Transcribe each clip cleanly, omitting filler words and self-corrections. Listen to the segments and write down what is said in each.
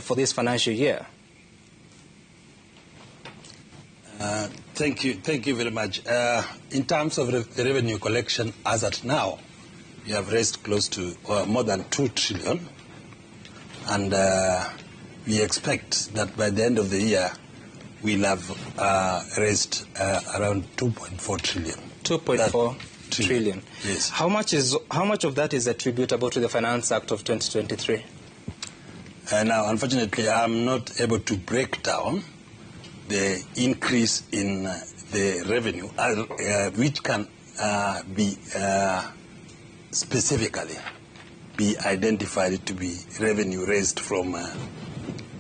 for this financial year? Thank you very much. In terms of the revenue collection, as at now, we have raised close to more than 2 trillion, and we expect that by the end of the year, we'll have raised around 2.4 trillion. 2.4 trillion. Yes. How much of that is attributable to the Finance Act of 2023? Now, unfortunately, I'm not able to break down the increase in the revenue, which can be specifically be identified to be revenue raised from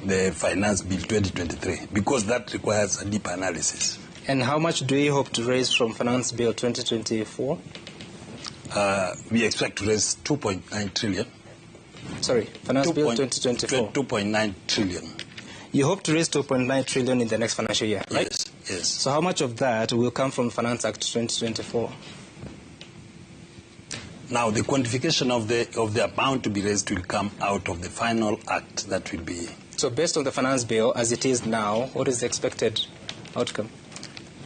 the Finance Bill 2023, because that requires a deep analysis. And how much do you hope to raise from Finance Bill 2024? We expect to raise 2.9 trillion. Sorry, Finance Bill 2024. 2.9 trillion. You hope to raise 2.9 trillion in the next financial year, right? Yes, yes. So how much of that will come from Finance Act 2024? Now, the quantification of the amount to be raised will come out of the final act that will be... So based on the Finance Bill, as it is now, what is the expected outcome?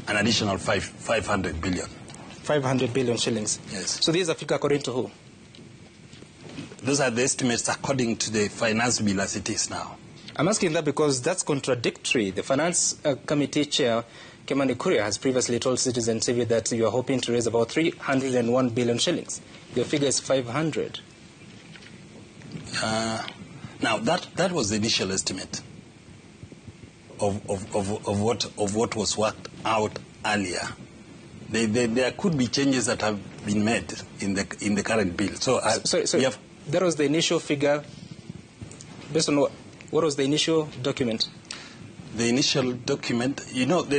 An additional 500 billion. 500 billion shillings? Yes. So these are figures according to who? Those are the estimates according to the Finance Bill as it is now. I'm asking that because that's contradictory. The Finance Committee Chair, Kimani Kuria, has previously told Citizen TV that you are hoping to raise about 301 billion shillings. Your figure is 500. Now, that was the initial estimate of what was worked out earlier. There could be changes that have been made in the current bill. So that was the initial figure. Based on what was the initial document? The initial document, you know, the